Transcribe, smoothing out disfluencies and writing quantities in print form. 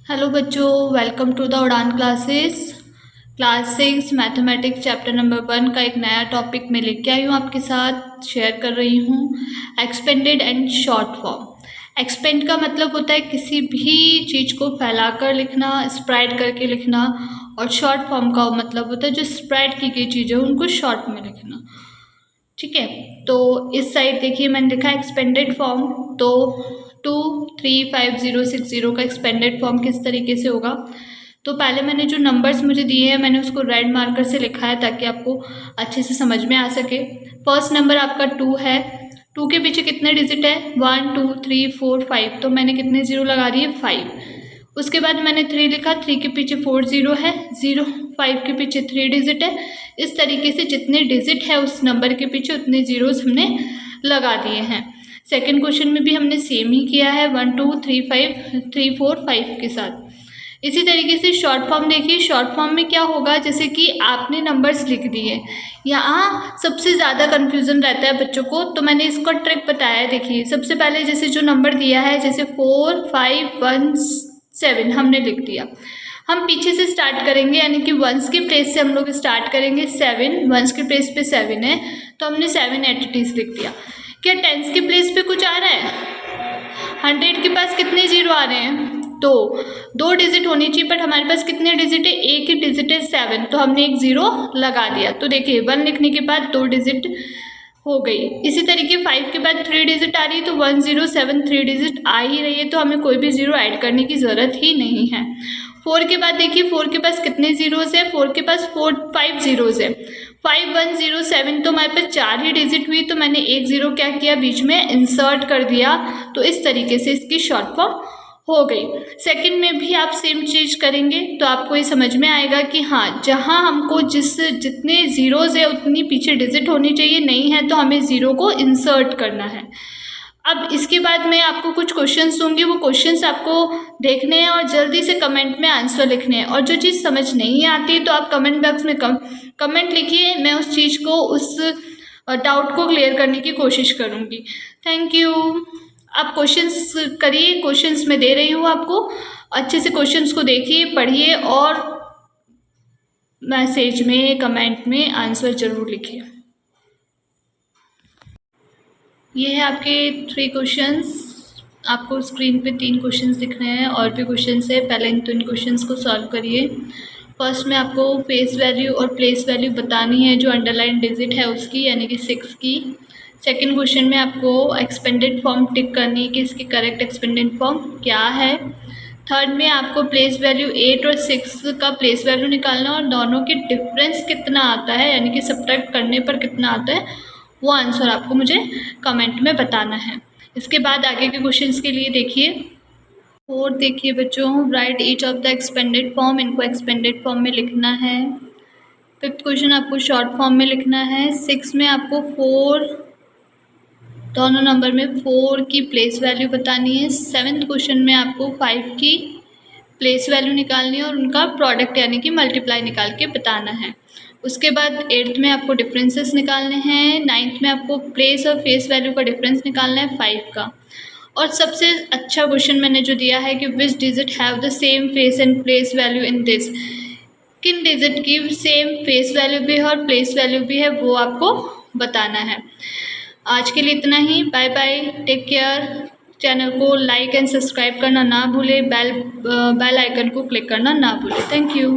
Hello बच्चों, welcome to the उड़ान classes. Class 6 mathematics chapter number 1 का एक नया टॉपिक मैं लेके आई हूँ, आपके साथ शेयर कर रही हूँ। Expanded and short form. Expand का मतलब होता है किसी भी चीज़ को फैलाकर लिखना, स्प्रेड करके लिखना, और शॉर्ट फॉर्म का मतलब होता है जो स्प्रेड की गई चीज़ है उनको शॉर्ट में लिखना। ठीक है, तो इस साइड देखिए मैंने लिखा है एक्सपेंडेड फॉर्म। तो 2, 3, 5, 0, 6, 0 का एक्सपेंडेड फॉर्म किस तरीके से होगा। तो पहले मैंने जो नंबर्स मुझे दिए हैं मैंने उसको रेड मार्कर से लिखा है ताकि आपको अच्छे से समझ में आ सके। फर्स्ट नंबर आपका 2 है। 2 के पीछे कितने डिजिट है? 1, 2, 3, 4, 5। तो मैंने कितने जीरो लगा दिए? 5। उसके बाद मैंने 3 लिखा, 3 के पीछे 4 जीरो है, 0, 5 के पीछे 3 डिजिट है। इस तरीके से जितने डिजिट है उस नंबर के पीछे उतने जीरोस हमने लगा दिए हैं। सेकंड क्वेश्चन में भी हमने सेम ही किया है, 1, 2, 3, 5, 3, 4, 5 के साथ। इसी तरीके से शॉर्ट फॉर्म देखिए, शॉर्ट फॉर्म में क्या होगा, जैसे कि आपने नंबर्स लिख दिए। यहाँ सबसे ज़्यादा कन्फ्यूज़न रहता है बच्चों को, तो मैंने इसका ट्रिक बताया है। देखिए सबसे पहले जैसे जो नंबर दिया है, जैसे 4, 5, 1, 7 हमने लिख दिया। हम पीछे से स्टार्ट करेंगे, यानी कि वंस के प्लेस से हम लोग स्टार्ट करेंगे। 7 वंस के प्लेस पे 7 है तो हमने 7 एंटिटीज लिख दिया। क्या टेंस के प्लेस पे कुछ आ रहा है? 100 के पास कितने जीरो आ रहे हैं? तो 2 डिजिट होनी चाहिए, बट हमारे पास कितने डिजिट है? एक ही डिजिट है 7, तो हमने एक जीरो लगा दिया। तो देखिए 1 लिखने के बाद 2 डिजिट हो गई। इसी तरीके 5 के बाद 3 डिजिट आ रही है तो 1, 0, 7 3 डिजिट आ ही रही है, तो हमें कोई भी जीरो ऐड करने की ज़रूरत ही नहीं है। 4 के बाद देखिए 4 के पास कितने जीरोज़ है? 4 के पास 5 जीरोज़ है। 5, 1, 0, 7 तो हमारे पास 4 ही डिजिट हुई, तो मैंने एक ज़ीरो क्या किया? बीच में इंसर्ट कर दिया। तो इस तरीके से इसकी शॉर्ट फॉर्म हो गई। सेकंड में भी आप सेम चीज़ करेंगे तो आपको ये समझ में आएगा कि हाँ, जहाँ हमको जितने ज़ीरोज़ है उतनी पीछे डिजिट होनी चाहिए, नहीं है तो हमें ज़ीरो को इंसर्ट करना है। अब इसके बाद मैं आपको कुछ क्वेश्चंस दूंगी, वो क्वेश्चंस आपको देखने हैं और जल्दी से कमेंट में आंसर लिखने हैं। और जो चीज़ समझ नहीं आती है तो आप कमेंट बॉक्स में कमेंट लिखिए, मैं उस चीज़ को, उस डाउट को क्लियर करने की कोशिश करूँगी। Thank you. आप क्वेश्चंस करिए, क्वेश्चंस मैं दे रही हूँ आपको, अच्छे से क्वेश्चंस को देखिए, पढ़िए और मैसेज में, कमेंट में आंसर ज़रूर लिखिए। ये है आपके 3 क्वेश्चंस। आपको स्क्रीन पे 3 क्वेश्चंस दिख रहे हैं, और भी क्वेश्चंस है। पहले इन क्वेश्चंस को सॉल्व करिए। फर्स्ट में आपको फेस वैल्यू और प्लेस वैल्यू बतानी है जो अंडरलाइन डिजिट है उसकी, यानी कि 6 की। सेकंड क्वेश्चन में आपको एक्सपेंडेड फॉर्म टिक करनी है कि इसकी करेक्ट एक्सपेंडेड फॉर्म क्या है। थर्ड में आपको प्लेस वैल्यू 8 और 6 का प्लेस वैल्यू निकालना और दोनों के डिफरेंस कितना आता है, यानी कि सब्ट्रैक्ट करने पर कितना आता है, वो आंसर आपको मुझे कमेंट में बताना है। इसके बाद आगे के क्वेश्चंस के लिए देखिए। फोर्थ देखिए बच्चों, right each of the expanded form, इनको एक्सपेंडेड फॉर्म में लिखना है। फिफ्थ क्वेश्चन आपको शॉर्ट फॉर्म में लिखना है। 6 में आपको 4, दोनों नंबर में 4 की प्लेस वैल्यू बतानी है। 7th क्वेश्चन में आपको 5 की प्लेस वैल्यू निकालनी है और उनका प्रोडक्ट यानी कि मल्टीप्लाई निकाल के बताना है। उसके बाद 8th में आपको डिफरेंसेस निकालने हैं। 9th में आपको प्लेस और फेस वैल्यू का डिफरेंस निकालना है 5 का। और सबसे अच्छा क्वेश्चन मैंने जो दिया है कि which digit have the same face and place value in this, किन डिजिट की सेम फेस वैल्यू भी है और प्लेस वैल्यू भी है, वो आपको बताना है। आज के लिए इतना ही। Bye bye, take care. Channel को लाइक एंड सब्सक्राइब करना ना भूलें, बेल आइकन को क्लिक करना ना भूलें। Thank you.